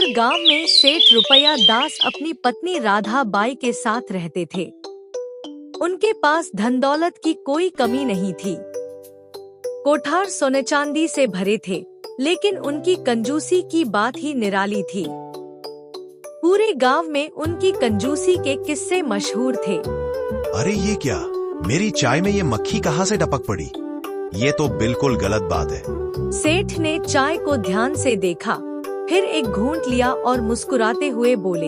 गांव में सेठ रुपया दास अपनी पत्नी राधा बाई के साथ रहते थे। उनके पास धन दौलत की कोई कमी नहीं थी। कोठार सोने चांदी से भरे थे, लेकिन उनकी कंजूसी की बात ही निराली थी। पूरे गांव में उनकी कंजूसी के किस्से मशहूर थे। अरे ये क्या, मेरी चाय में ये मक्खी कहाँ से टपक पड़ी? ये तो बिल्कुल गलत बात है। सेठ ने चाय को ध्यान से देखा, फिर एक घूंट लिया और मुस्कुराते हुए बोले,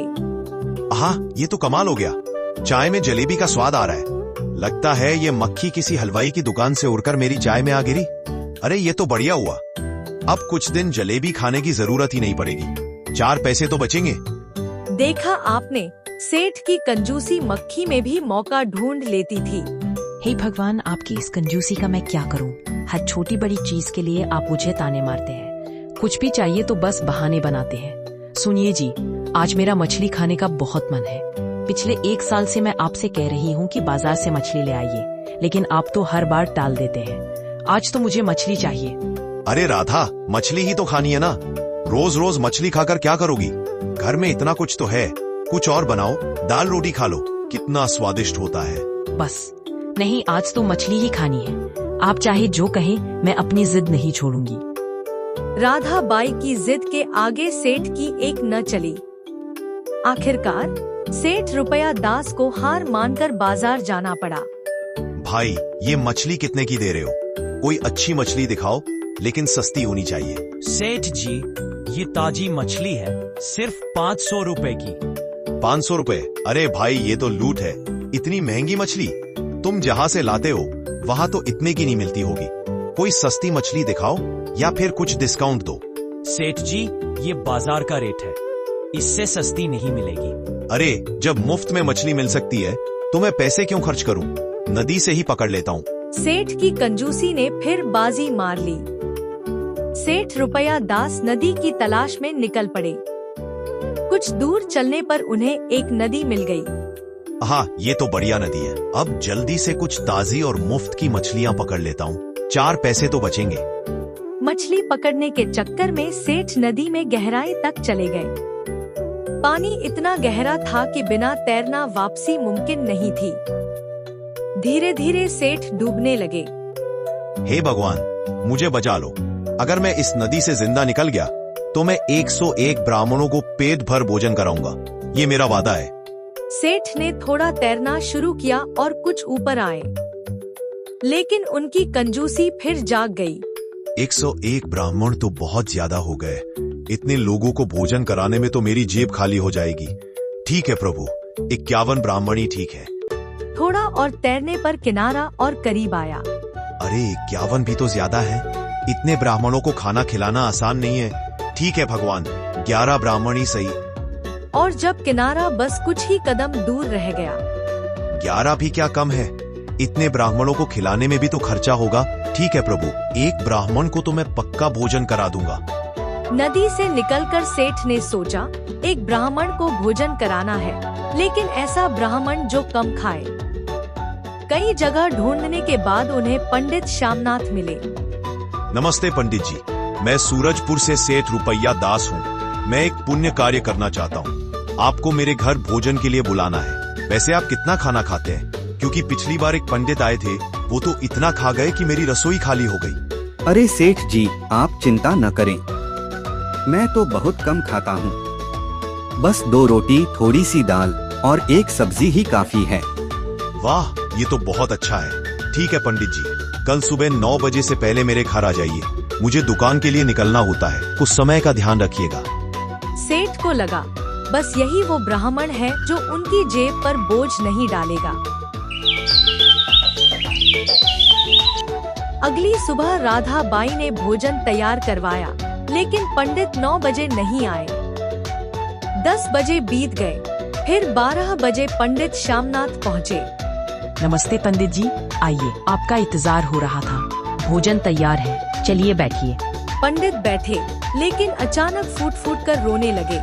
हाँ, ये तो कमाल हो गया। चाय में जलेबी का स्वाद आ रहा है। लगता है ये मक्खी किसी हलवाई की दुकान से उड़कर मेरी चाय में आ गिरी। अरे ये तो बढ़िया हुआ। अब कुछ दिन जलेबी खाने की जरूरत ही नहीं पड़ेगी। 4 पैसे तो बचेंगे। देखा आपने, सेठ की कंजूसी मक्खी में भी मौका ढूंढ लेती थी। हे भगवान, आपकी इस कंजूसी का मैं क्या करूं? हर छोटी बड़ी चीज के लिए आप मुझे ताने मारते हैं। कुछ भी चाहिए तो बस बहाने बनाते हैं। सुनिए जी, आज मेरा मछली खाने का बहुत मन है। पिछले 1 साल से मैं आपसे कह रही हूँ कि बाजार से मछली ले आइए, लेकिन आप तो हर बार टाल देते हैं। आज तो मुझे मछली चाहिए। अरे राधा, मछली ही तो खानी है ना। रोज रोज मछली खाकर क्या करोगी? घर में इतना कुछ तो है, कुछ और बनाओ। दाल रोटी खा लो, कितना स्वादिष्ट होता है। बस नहीं, आज तो मछली ही खानी है। आप चाहे जो कहें, मैं अपनी जिद नहीं छोड़ूंगी। राधा बाई की जिद के आगे सेठ की एक न चली। आखिरकार सेठ रुपया दास को हार मानकर बाजार जाना पड़ा। भाई, ये मछली कितने की दे रहे हो? कोई अच्छी मछली दिखाओ, लेकिन सस्ती होनी चाहिए। सेठ जी, ये ताजी मछली है, सिर्फ 500 रुपए की। 500 रुपए? अरे भाई, ये तो लूट है। इतनी महंगी मछली तुम जहाँ से लाते हो वहाँ तो इतने की नहीं मिलती होगी। कोई सस्ती मछली दिखाओ या फिर कुछ डिस्काउंट दो। सेठ जी, ये बाजार का रेट है, इससे सस्ती नहीं मिलेगी। अरे, जब मुफ्त में मछली मिल सकती है तो मैं पैसे क्यों खर्च करूं? नदी से ही पकड़ लेता हूं। सेठ की कंजूसी ने फिर बाजी मार ली। सेठ रुपया दास नदी की तलाश में निकल पड़े। कुछ दूर चलने पर उन्हें एक नदी मिल गई। हाँ, ये तो बढ़िया नदी है। अब जल्दी से कुछ ताजी और मुफ्त की मछलियाँ पकड़ लेता हूँ। 4 पैसे तो बचेंगे। मछली पकड़ने के चक्कर में सेठ नदी में गहराई तक चले गए। पानी इतना गहरा था कि बिना तैरना वापसी मुमकिन नहीं थी। धीरे धीरे सेठ डूबने लगे। हे भगवान, मुझे बचा लो। अगर मैं इस नदी से जिंदा निकल गया तो मैं 101 ब्राह्मणों को पेट भर भोजन कराऊंगा। ये मेरा वादा है। सेठ ने थोड़ा तैरना शुरू किया और कुछ ऊपर आए, लेकिन उनकी कंजूसी फिर जाग गई। 101 ब्राह्मण तो बहुत ज्यादा हो गए। इतने लोगों को भोजन कराने में तो मेरी जेब खाली हो जाएगी। ठीक है प्रभु, 51 ब्राह्मण ही ठीक है। थोड़ा और तैरने पर किनारा और करीब आया। अरे 51 भी तो ज्यादा है। इतने ब्राह्मणों को खाना खिलाना आसान नहीं है। ठीक है भगवान, 11 ब्राह्मण ही सही। और जब किनारा बस कुछ ही कदम दूर रह गया। 11 भी क्या कम है? इतने ब्राह्मणों को खिलाने में भी तो खर्चा होगा। ठीक है प्रभु, 1 ब्राह्मण को तो मैं पक्का भोजन करा दूंगा। नदी से निकलकर सेठ ने सोचा, एक ब्राह्मण को भोजन कराना है, लेकिन ऐसा ब्राह्मण जो कम खाए। कई जगह ढूंढने के बाद उन्हें पंडित श्यामनाथ मिले। नमस्ते पंडित जी, मैं सूरजपुर से सेठ रुपया दास हूँ। मैं एक पुण्य कार्य करना चाहता हूँ। आपको मेरे घर भोजन के लिए बुलाना है। वैसे आप कितना खाना खाते हैं? क्योंकि पिछली बार एक पंडित आए थे, वो तो इतना खा गए कि मेरी रसोई खाली हो गई। अरे सेठ जी, आप चिंता न करें, मैं तो बहुत कम खाता हूँ। बस 2 रोटी, थोड़ी सी दाल और 1 सब्जी ही काफी है। वाह, ये तो बहुत अच्छा है। ठीक है पंडित जी, कल सुबह 9 बजे से पहले मेरे घर आ जाइए। मुझे दुकान के लिए निकलना होता है। कुछ समय का ध्यान रखिएगा। सेठ को लगा, बस यही वो ब्राह्मण है जो उनकी जेब पर बोझ नहीं डालेगा। अगली सुबह राधा बाई ने भोजन तैयार करवाया, लेकिन पंडित 9 बजे नहीं आए। 10 बजे बीत गए, फिर 12 बजे पंडित श्यामनाथ पहुँचे। नमस्ते पंडित जी, आइए, आपका इंतजार हो रहा था। भोजन तैयार है, चलिए बैठिए। पंडित बैठे, लेकिन अचानक फूट फूट कर रोने लगे।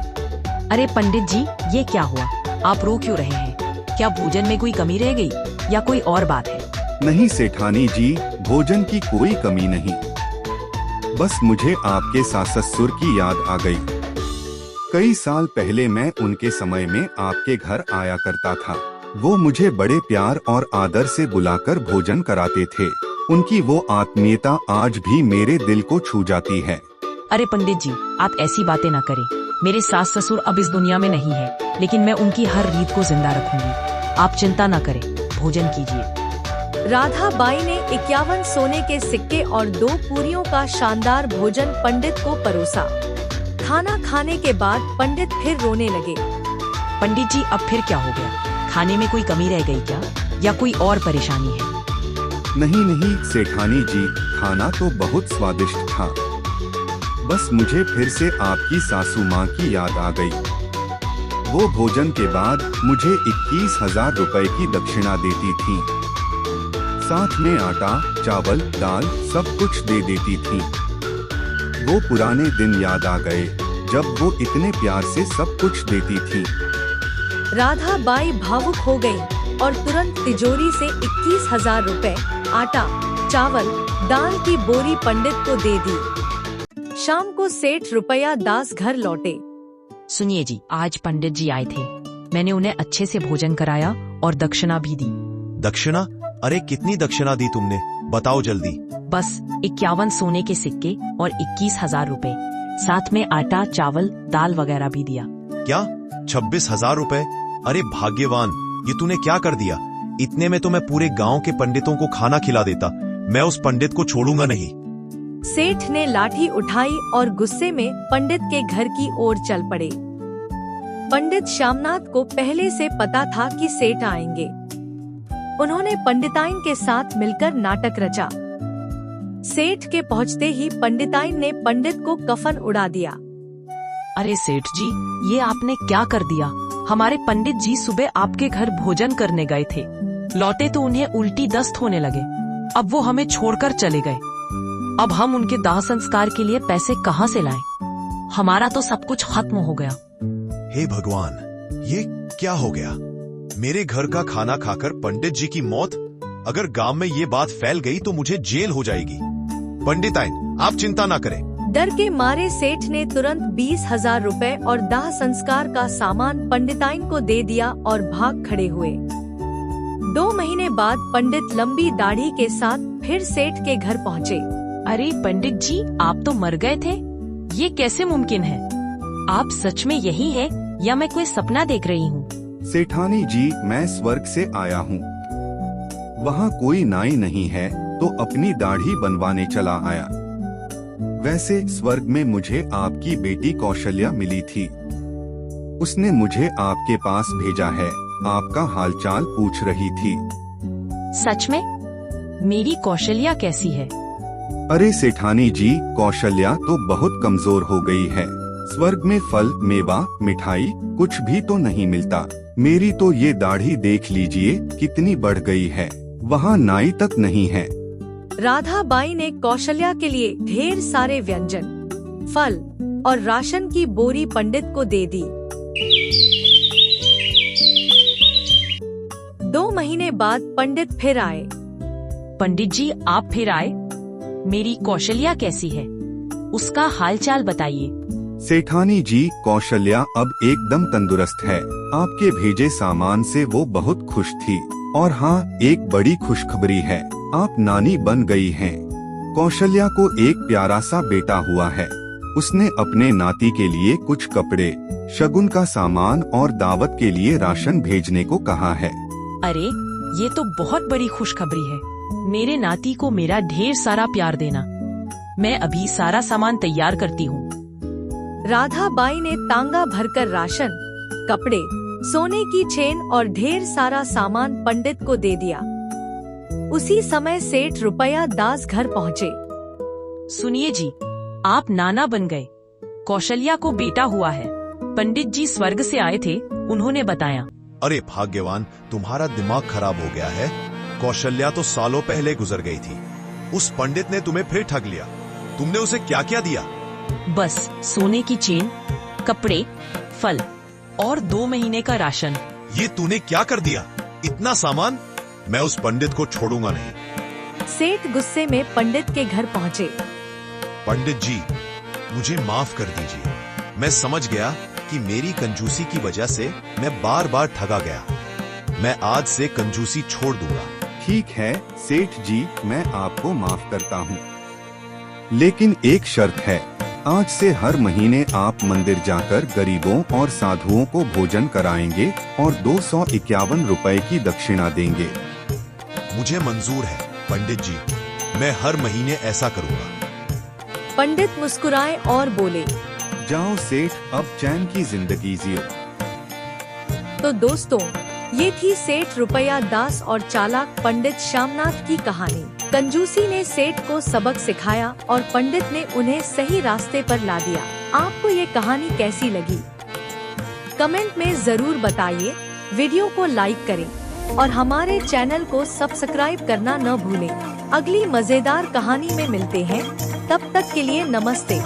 अरे पंडित जी, ये क्या हुआ? आप रो क्यों रहे हैं? क्या भोजन में कोई कमी रह गई या कोई और बात है? नहीं सेठानी जी, भोजन की कोई कमी नहीं। बस मुझे आपके सास ससुर की याद आ गई। कई साल पहले मैं उनके समय में आपके घर आया करता था। वो मुझे बड़े प्यार और आदर से बुलाकर भोजन कराते थे। उनकी वो आत्मीयता आज भी मेरे दिल को छू जाती है। अरे पंडित जी, आप ऐसी बातें ना करें। मेरे सास ससुर अब इस दुनिया में नहीं है, लेकिन मैं उनकी हर रीत को जिंदा रखूंगी। आप चिंता ना करें, भोजन कीजिए। राधा बाई ने 51 सोने के सिक्के और 2 पूरियों का शानदार भोजन पंडित को परोसा। खाना खाने के बाद पंडित फिर रोने लगे। पंडित जी, अब फिर क्या हो गया? खाने में कोई कमी रह गई क्या, या कोई और परेशानी है? नहीं नहीं सेठानी जी, खाना तो बहुत स्वादिष्ट था। बस मुझे फिर से आपकी सासू माँ की याद आ गई। वो भोजन के बाद मुझे 21,000 रुपए की दक्षिणा देती थी। साथ में आटा, चावल, दाल सब कुछ दे देती थी। वो पुराने दिन याद आ गए जब वो इतने प्यार से सब कुछ देती थी। राधा बाई भावुक हो गई और तुरंत तिजोरी से 21,000 रुपए, आटा, चावल, दाल की बोरी पंडित को दे दी। शाम को सेठ रुपया दास घर लौटे। सुनिए जी, आज पंडित जी आए थे। मैंने उन्हें अच्छे से भोजन कराया और दक्षिणा भी दी। दक्षिणा? अरे कितनी दक्षिणा दी तुमने, बताओ जल्दी। बस 51 सोने के सिक्के और 21,000 रुपए, साथ में आटा, चावल, दाल वगैरह भी दिया। क्या 26,000 रुपए? अरे भाग्यवान, ये तूने क्या कर दिया। इतने में तो मैं पूरे गांव के पंडितों को खाना खिला देता। मैं उस पंडित को छोड़ूंगा नहीं। सेठ ने लाठी उठाई और गुस्से में पंडित के घर की ओर चल पड़े। पंडित श्यामनाथ को पहले से पता था कि सेठ आएंगे। उन्होंने पंडिताइन के साथ मिलकर नाटक रचा। सेठ के पहुंचते ही पंडिताइन ने पंडित को कफन उड़ा दिया। अरे सेठ जी, ये आपने क्या कर दिया? हमारे पंडित जी सुबह आपके घर भोजन करने गए थे। लौटे तो उन्हें उल्टी दस्त होने लगे। अब वो हमें छोड़कर चले गए। अब हम उनके दाह संस्कार के लिए पैसे कहाँ से लाएं? हमारा तो सब कुछ खत्म हो गया। हे भगवान, ये क्या हो गया? मेरे घर का खाना खाकर पंडित जी की मौत। अगर गांव में ये बात फैल गई तो मुझे जेल हो जाएगी। पंडिताइन, आप चिंता ना करें। डर के मारे सेठ ने तुरंत 20,000 रुपए और दाह संस्कार का सामान पंडिताइन को दे दिया और भाग खड़े हुए। 2 महीने बाद पंडित लंबी दाढ़ी के साथ फिर सेठ के घर पहुँचे। अरे पंडित जी, आप तो मर गए थे। ये कैसे मुमकिन है? आप सच में यही है या मैं कोई सपना देख रही हूँ? सेठानी जी, मैं स्वर्ग से आया हूँ। वहाँ कोई नाई नहीं है तो अपनी दाढ़ी बनवाने चला आया। वैसे स्वर्ग में मुझे आपकी बेटी कौशल्या मिली थी। उसने मुझे आपके पास भेजा है। आपका हालचाल पूछ रही थी। सच में? मेरी कौशल्या कैसी है? अरे सेठानी जी, कौशल्या तो बहुत कमजोर हो गई है। स्वर्ग में फल, मेवा, मिठाई कुछ भी तो नहीं मिलता। मेरी तो ये दाढ़ी देख लीजिए कितनी बढ़ गई है। वहाँ नाई तक नहीं है। राधा बाई ने कौशल्या के लिए ढेर सारे व्यंजन, फल और राशन की बोरी पंडित को दे दी। 2 महीने बाद पंडित फिर आए। पंडित जी, आप फिर आए? मेरी कौशल्या कैसी है? उसका हालचाल बताइए। सेठानी जी, कौशल्या अब एकदम तंदुरुस्त है। आपके भेजे सामान से वो बहुत खुश थी। और हाँ, एक बड़ी खुशखबरी है, आप नानी बन गई हैं। कौशल्या को एक प्यारा सा बेटा हुआ है। उसने अपने नाती के लिए कुछ कपड़े, शगुन का सामान और दावत के लिए राशन भेजने को कहा है। अरे, ये तो बहुत बड़ी खुशखबरी है। मेरे नाती को मेरा ढेर सारा प्यार देना। मैं अभी सारा सामान तैयार करती हूँ। राधा बाई ने तांगा भरकर राशन, कपड़े, सोने की चेन और ढेर सारा सामान पंडित को दे दिया। उसी समय सेठ रुपया दास घर पहुँचे। सुनिए जी, आप नाना बन गए। कौशल्या को बेटा हुआ है। पंडित जी स्वर्ग से आए थे, उन्होंने बताया। अरे भाग्यवान, तुम्हारा दिमाग खराब हो गया है। कौशल्या तो सालों पहले गुजर गई थी। उस पंडित ने तुम्हें फिर ठग लिया। तुमने उसे क्या क्या दिया? बस सोने की चेन, कपड़े, फल और 2 महीने का राशन। ये तूने क्या कर दिया? इतना सामान? मैं उस पंडित को छोड़ूंगा नहीं। सेठ गुस्से में पंडित के घर पहुँचे। पंडित जी, मुझे माफ कर दीजिए। मैं समझ गया कि मेरी कंजूसी की वजह से मैं बार बार ठगा गया। मैं आज से कंजूसी छोड़ दूंगा। ठीक है सेठ जी, मैं आपको माफ करता हूँ, लेकिन एक शर्त है। आज से हर महीने आप मंदिर जाकर गरीबों और साधुओं को भोजन कराएंगे और 251 रुपए की दक्षिणा देंगे। मुझे मंजूर है पंडित जी, मैं हर महीने ऐसा करूंगा। पंडित मुस्कुराए और बोले। जाओ सेठ, अब चैन की जिंदगी जियो। तो दोस्तों, ये थी सेठ रुपया दास और चालाक पंडित श्यामनाथ की कहानी। कंजूसी ने सेठ को सबक सिखाया और पंडित ने उन्हें सही रास्ते पर ला दिया। आपको ये कहानी कैसी लगी? कमेंट में जरूर बताइए। वीडियो को लाइक करें और हमारे चैनल को सब्सक्राइब करना न भूलें। अगली मजेदार कहानी में मिलते हैं, तब तक के लिए नमस्ते।